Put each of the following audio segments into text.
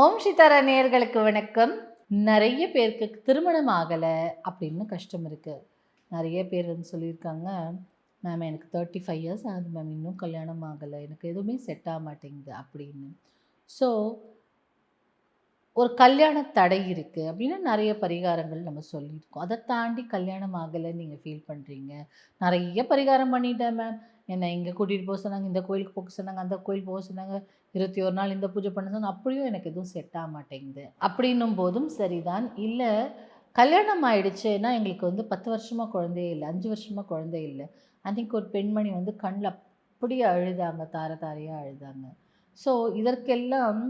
ஓம் சித்தாரா நேயர்களுக்கு வணக்கம். நிறைய பேருக்கு திருமணம் ஆகலை அப்படின்னு கஷ்டம் இருக்குது. நிறைய பேர் வந்து சொல்லியிருக்காங்க, மேம் எனக்கு 35 இயர்ஸ் ஆகுது மேம், இன்னும் கல்யாணம் ஆகலை, எனக்கு எதுவுமே செட் ஆக மாட்டேங்குது அப்படின்னு. ஸோ ஒரு கல்யாண தடை இருக்குது அப்படின்னா நிறைய பரிகாரங்கள் நம்ம சொல்லியிருக்கோம். அதை தாண்டி கல்யாணம் ஆகலைன்னு நீங்கள் ஃபீல் பண்ணுறீங்க. நிறைய பரிகாரம் பண்ணிட்டேன் மேம், என்னை இங்கே கூட்டிகிட்டு போக சொன்னாங்க, இந்த கோயிலுக்கு போக சொன்னாங்க, அந்த கோயில் போக சொன்னாங்க, 21 நாள் இந்த பூஜை பண்ண சொன்னாங்க, அப்படியும் எனக்கு எதுவும் செட் ஆக மாட்டேங்குது அப்படின்னும் போதும் சரிதான். இல்லை கல்யாணம் ஆயிடுச்சுன்னா எங்களுக்கு வந்து 10 வருஷமாக குழந்தையே இல்லை, 5 வருஷமாக குழந்தை இல்லை. அன்றைக்கி ஒரு பெண்மணி வந்து கண்ணில் அப்படியே அழுதாங்க, தார தாரையாக அழுதாங்க. ஸோ இதற்கெல்லாம்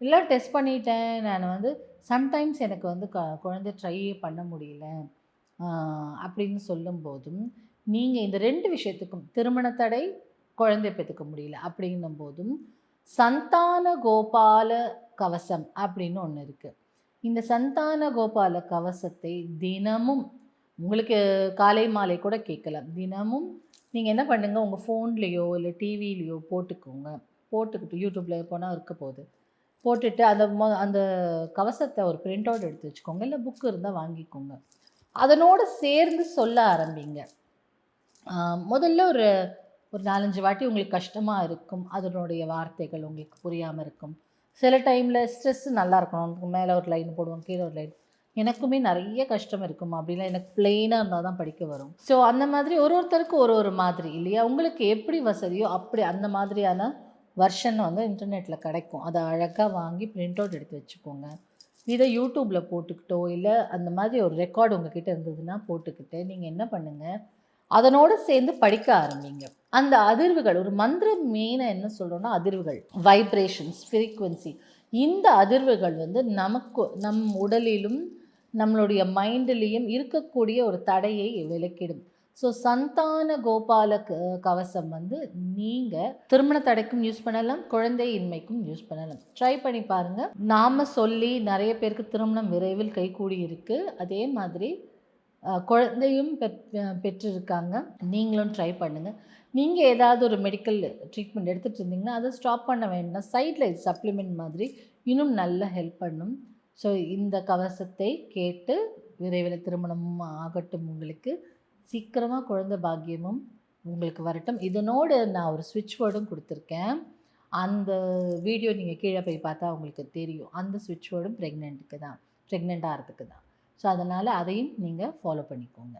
எல்லாம் டெஸ்ட் பண்ணிட்டேன். நான் வந்து சம்டைம்ஸ் எனக்கு வந்து குழந்தை ட்ரையே பண்ண முடியல அப்படின்னு சொல்லும்போதும், நீங்கள் இந்த 2 விஷயத்துக்கும் திருமண தடை, குழந்தை பெற்றுக்க முடியல அப்படின்னும் போதும் சந்தான கோபால கவசம் அப்படின்னு ஒன்று இருக்குது. இந்த சந்தான கோபால கவசத்தை தினமும் உங்களுக்கு காலை மாலை கூட கேட்கலாம். தினமும் நீங்கள் என்ன பண்ணுங்கள், உங்கள் ஃபோன்லேயோ இல்லை டிவிலேயோ போட்டுக்கோங்க. போட்டுக்கிட்டு யூடியூப்பில் போனால் இருக்க போகுது, போட்டுட்டு அந்த கவசத்தை ஒரு பிரிண்ட் அவுட் எடுத்து வச்சுக்கோங்க, இல்லை புக்கு இருந்தால் வாங்கிக்கோங்க. அதனோடு சேர்ந்து சொல்ல ஆரம்பிங்க. முதல்ல ஒரு 4-5 வாட்டி உங்களுக்கு கஷ்டமாக இருக்கும், அதனுடைய வார்த்தைகள் உங்களுக்கு புரியாமல் இருக்கும். சில டைமில் ஸ்ட்ரெஸ் நல்லா இருக்கணும், மேலே ஒரு லைன் போடுவோம், கீழே ஒரு லைன். எனக்குமே நிறைய கஷ்டம் இருக்கும், அப்படிலாம் எனக்கு பிளெயினாக இருந்தால் தான் படிக்க வரும். ஸோ அந்த மாதிரி ஒருத்தருக்கு ஒரு மாதிரி இல்லையா, உங்களுக்கு எப்படி வசதியோ அப்படி அந்த மாதிரியான வெர்ஷன் வந்து இன்டர்நெட்டில் கிடைக்கும். அதை அழகாக வாங்கி பிரிண்ட் அவுட் எடுத்து வச்சுக்கோங்க. இதை யூடியூப்பில் போட்டுக்கிட்டோ இல்லை அந்த மாதிரி ஒரு ரெக்கார்டு உங்ககிட்ட இருந்ததுன்னா போட்டுக்கிட்டு நீங்கள் என்ன பண்ணுங்கள், அதனோடு சேர்ந்து படிக்க ஆரம்பிங்க. அந்த அதிர்வுகள், ஒரு மந்திரம் மெயினாக என்ன சொல்கிறோன்னா அதிர்வுகள், வைப்ரேஷன்ஸ், ஃப்ரீக்குவென்சி. இந்த அதிர்வுகள் வந்து நமக்கு நம் உடலிலும் நம்மளுடைய மைண்டிலையும் இருக்கக்கூடிய ஒரு தடையை விலக்கிடும். ஸோ சந்தான கோபால கவசம் வந்து நீங்கள் திருமண தடைக்கும் யூஸ் பண்ணலாம், குழந்தையின்மைக்கும் யூஸ் பண்ணலாம். ட்ரை பண்ணி பாருங்கள். நாம் சொல்லி நிறைய பேருக்கு திருமணம் விரைவில் கைகூடி இருக்குது. அதே மாதிரி குழந்தையும் பெற்றிருக்காங்க. நீங்களும் ட்ரை பண்ணுங்கள். நீங்கள் ஏதாவது ஒரு மெடிக்கல் ட்ரீட்மெண்ட் எடுத்துகிட்டு இருந்தீங்கன்னா அதை ஸ்டாப் பண்ண வேண்டாம். சைடில் இது சப்ளிமெண்ட் மாதிரி இன்னும் நல்ல ஹெல்ப் பண்ணும். ஸோ இந்த கவசத்தை கேட்டு விரைவில் திருமணமும் ஆகட்டும், உங்களுக்கு சீக்கிரமாக குழந்தை பாக்கியமும் உங்களுக்கு வரட்டும். இதனோடு நான் ஒரு ஸ்விட்ச் வேர்டும் கொடுத்துருக்கேன். அந்த வீடியோ நீங்கள் கீழே போய் பார்த்தா உங்களுக்கு தெரியும். அந்த ஸ்விட்ச் வேர்டும் ப்ரெக்னென்ட் ஆகிறதுக்கு தான். ஸோ அதனால் அதையும் நீங்கள் ஃபாலோ பண்ணிக்கோங்க.